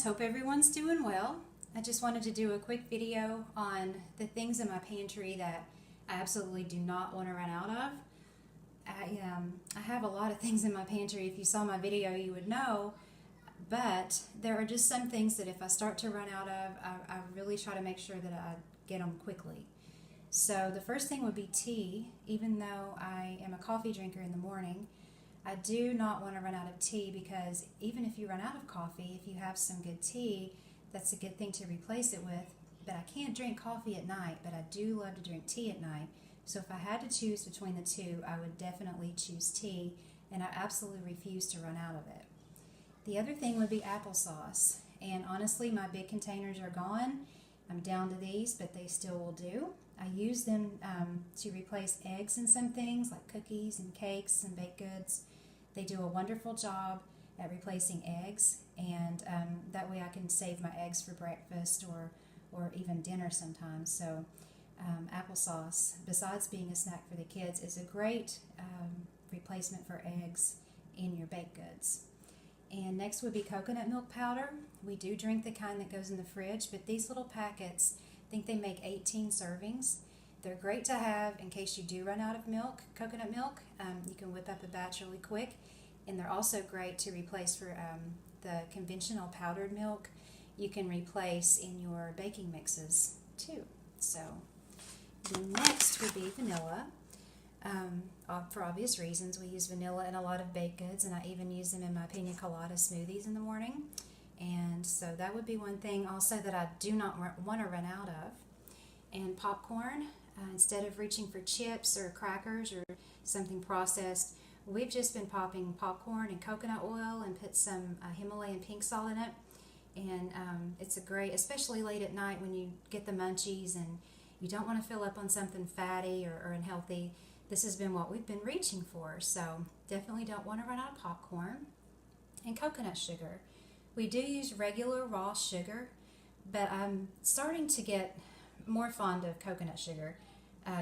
friends, hope everyone's doing well. I just wanted to do a quick video on the things in my pantry that I absolutely do not want to run out of. I have a lot of things in my pantry. If you saw my video, you would know, but there are just some things that if I start to run out of, I really try to make sure that I get them quickly. So the first thing would be tea. Even though I am a coffee drinker in the morning, I do not want to run out of tea, because even if you run out of coffee, if you have some good tea, that's a good thing to replace it with. But I can't drink coffee at night, but I do love to drink tea at night. So if I had to choose between the two, I would definitely choose tea, and I absolutely refuse to run out of it. The other thing would be applesauce, and honestly my big containers are gone. I'm down to these, but they still will do. I use them to replace eggs in some things like cookies and cakes and baked goods. They do a wonderful job at replacing eggs, and that way I can save my eggs for breakfast or even dinner sometimes. So applesauce, besides being a snack for the kids, is a great replacement for eggs in your baked goods. And next would be coconut milk powder. We do drink the kind that goes in the fridge, but these little packets, I think they make 18 servings. They're great to have in case you do run out of milk, coconut milk. You can whip up a batch really quick, and they're also great to replace for the conventional powdered milk. You can replace in your baking mixes too. So the next would be vanilla. For obvious reasons, we use vanilla in a lot of baked goods, and I even use them in my pina colada smoothies in the morning. And so that would be one thing also that I do not want to run out of. And popcorn, instead of reaching for chips or crackers or something processed, we've just been popping popcorn and coconut oil and put some Himalayan pink salt in it. And it's a great, especially late at night when you get the munchies and you don't want to fill up on something fatty or unhealthy. This has been what we've been reaching for, so definitely don't want to run out of popcorn. And coconut sugar. We do use regular raw sugar, but I'm starting to get more fond of coconut sugar.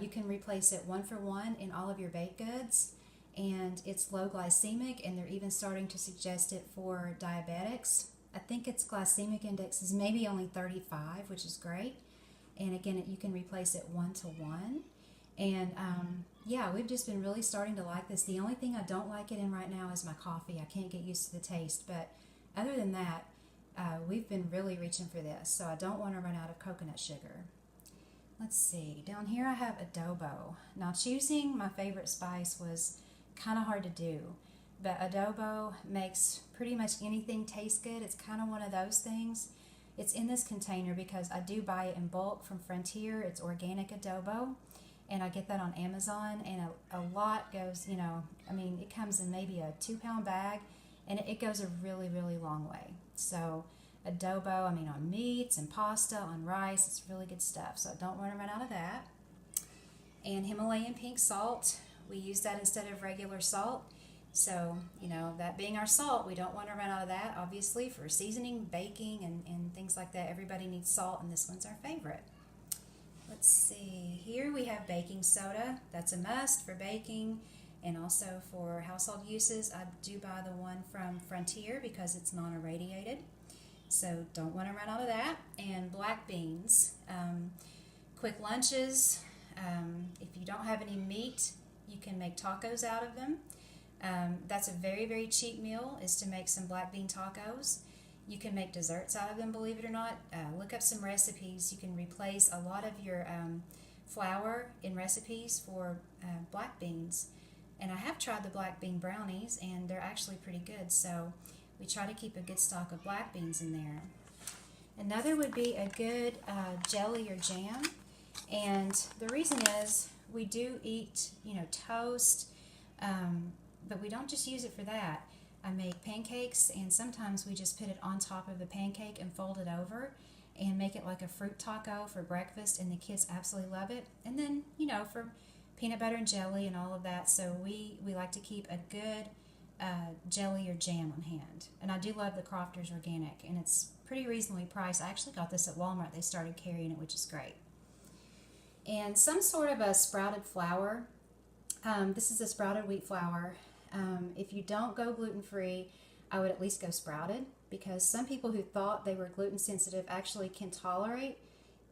You can replace it 1-for-1 in all of your baked goods, and it's low glycemic, and they're even starting to suggest it for diabetics. I think its glycemic index is maybe only 35, which is great. And again, you can replace it 1-to-1. And yeah, we've just been really starting to like this. The only thing I don't like it in right now is my coffee. I can't get used to the taste, but other than that, we've been really reaching for this, so I don't want to run out of coconut sugar. Let's see, down here I have adobo. Now, choosing my favorite spice was kind of hard to do, but adobo makes pretty much anything taste good. It's kind of one of those things. It's in this container because I do buy it in bulk from Frontier. It's organic adobo, and I get that on Amazon, and a lot goes, it comes in maybe a 2-pound bag, and it goes a really, really long way. So adobo, on meats and pasta, on rice, it's really good stuff. So I don't want to run out of that. And Himalayan pink salt, we use that instead of regular salt. So, that being our salt, we don't want to run out of that, obviously, for seasoning, baking, and things like that. Everybody needs salt, and this one's our favorite. Let's see, here we have baking soda. That's a must for baking and also for household uses. I do buy the one from Frontier because it's non-irradiated, so don't want to run out of that. And black beans, quick lunches. If you don't have any meat, you can make tacos out of them. That's a very, very cheap meal, is to make some black bean tacos. You can make desserts out of them, believe it or not. Look up some recipes. You can replace a lot of your flour in recipes for black beans. And I have tried the black bean brownies, and they're actually pretty good. So we try to keep a good stock of black beans in there. Another would be a good jelly or jam. And the reason is we do eat, toast, but we don't just use it for that. I make pancakes, and sometimes we just put it on top of the pancake and fold it over and make it like a fruit taco for breakfast, and the kids absolutely love it. And then, for peanut butter and jelly and all of that, so we like to keep a good jelly or jam on hand. And I do love the Crofter's Organic, and it's pretty reasonably priced. I actually got this at Walmart. They started carrying it, which is great. And some sort of a sprouted flour. This is a sprouted wheat flour. If you don't go gluten-free, I would at least go sprouted, because some people who thought they were gluten sensitive actually can tolerate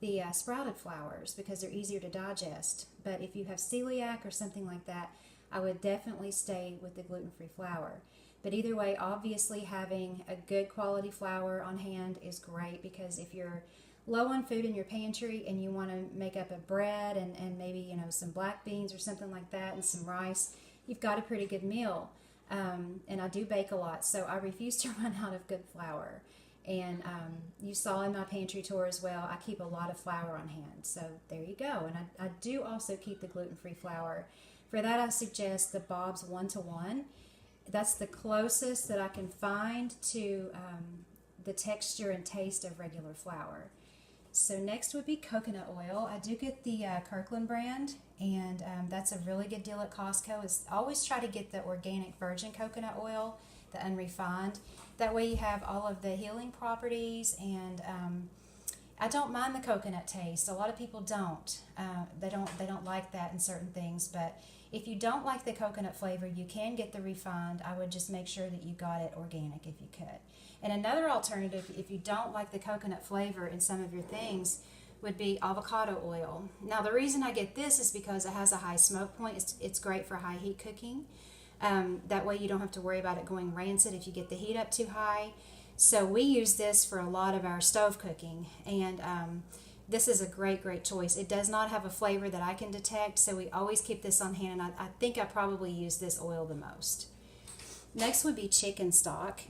the sprouted flours because they're easier to digest. But if you have celiac or something like that, I would definitely stay with the gluten-free flour. But either way, obviously having a good quality flour on hand is great, because if you're low on food in your pantry and you want to make up a bread and maybe, you know, some black beans or something like that and some rice, you've got a pretty good meal. And I do bake a lot, so I refuse to run out of good flour. And you saw in my pantry tour as well, I keep a lot of flour on hand. So there you go. And I do also keep the gluten-free flour. For that, I suggest the Bob's 1-to-1. That's the closest that I can find to the texture and taste of regular flour. So next would be coconut oil. I do get the Kirkland brand, and that's a really good deal at Costco. Always try to get the organic virgin coconut oil, the unrefined. That way you have all of the healing properties, and I don't mind the coconut taste. A lot of people don't. They don't like that in certain things, but if you don't like the coconut flavor, you can get the refined. I would just make sure that you got it organic if you could. And another alternative, if you don't like the coconut flavor in some of your things, would be avocado oil. Now, the reason I get this is because it has a high smoke point. It's great for high heat cooking. That way you don't have to worry about it going rancid if you get the heat up too high. So we use this for a lot of our stove cooking, and this is a great choice. It does not have a flavor that I can detect, so we always keep this on hand. I think I probably use this oil the most. Next would be chicken stock.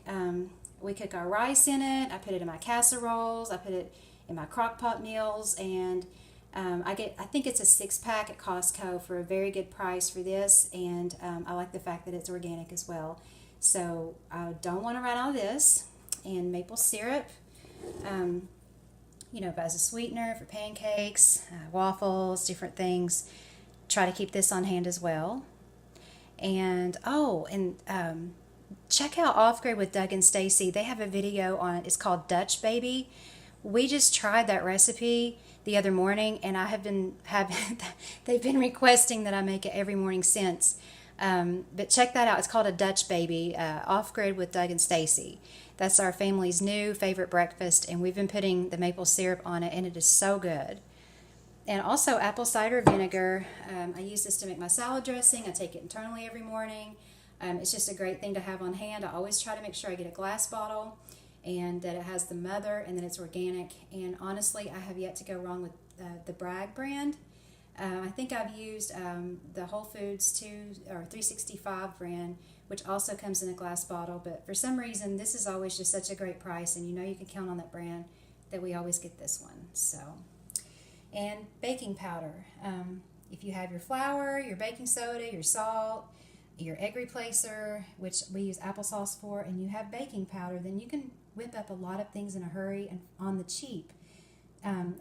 We cook our rice in it. I put it in my casseroles. I put it in my crock pot meals, and I think it's a 6-pack at Costco for a very good price for this, and I like the fact that it's organic as well. So I don't want to run out of this. And maple syrup, you know, as a sweetener for pancakes, waffles, different things. Try to keep this on hand as well. And check out Off Grid with Doug and Stacy. They have a video on it. It's called Dutch Baby. We just tried that recipe the other morning, and they've been requesting that I make it every morning since. But check that out. It's called a Dutch Baby, Off Grid with Doug and Stacy. That's our family's new favorite breakfast, and we've been putting the maple syrup on it, and it is so good. And also apple cider vinegar. I use this to make my salad dressing. I take it internally every morning. It's just a great thing to have on hand. I always try to make sure I get a glass bottle and that it has the mother and that it's organic. And honestly, I have yet to go wrong with the Bragg brand. I think I've used the Whole Foods 365 brand, which also comes in a glass bottle. But for some reason, this is always just such a great price, and you know you can count on that brand, that we always get this one. So, and baking powder. If you have your flour, your baking soda, your salt, your egg replacer, which we use applesauce for, and you have baking powder, then you can whip up a lot of things in a hurry and on the cheap.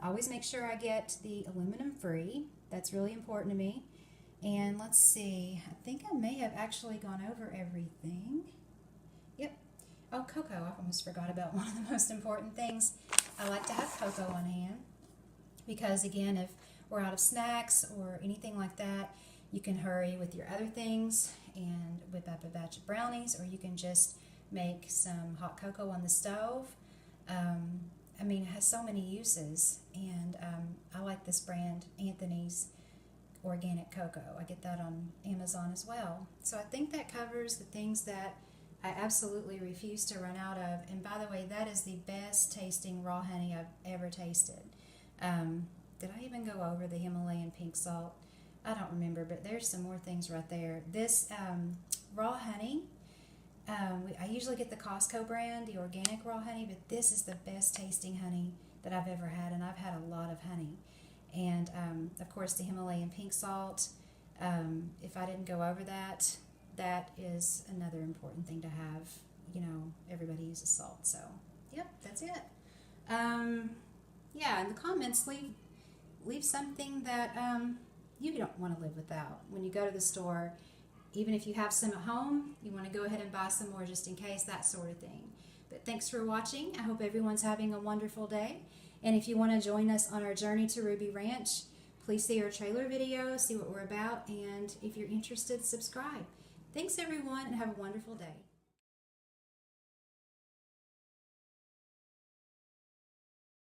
Always make sure I get the aluminum free. That's really important to me. And let's see, I think I may have actually gone over everything. Yep. Oh, cocoa. I almost forgot about one of the most important things. I like to have cocoa on hand because, again, if we're out of snacks or anything like that, you can hurry with your other things and whip up a batch of brownies, or you can just make some hot cocoa on the stove. I mean, it has so many uses, and I like this brand, Anthony's Organic Cocoa. I get that on Amazon as well. So I think that covers the things that I absolutely refuse to run out of. And by the way, that is the best tasting raw honey I've ever tasted. Did I even go over the Himalayan pink salt? I don't remember, but there's some more things right there. This raw honey, I usually get the Costco brand, the organic raw honey, but this is the best tasting honey that I've ever had, and I've had a lot of honey. And of course the Himalayan pink salt, if I didn't go over that, that is another important thing to have. You know, everybody uses salt, so yep, that's it. Yeah, in the comments, leave something that you don't want to live without. When you go to the store, even if you have some at home, you want to go ahead and buy some more just in case, that sort of thing. But thanks for watching. I hope everyone's having a wonderful day. And if you want to join us on our journey to Ruby Ranch, please see our trailer video, see what we're about, and if you're interested, subscribe. Thanks everyone, and have a wonderful day.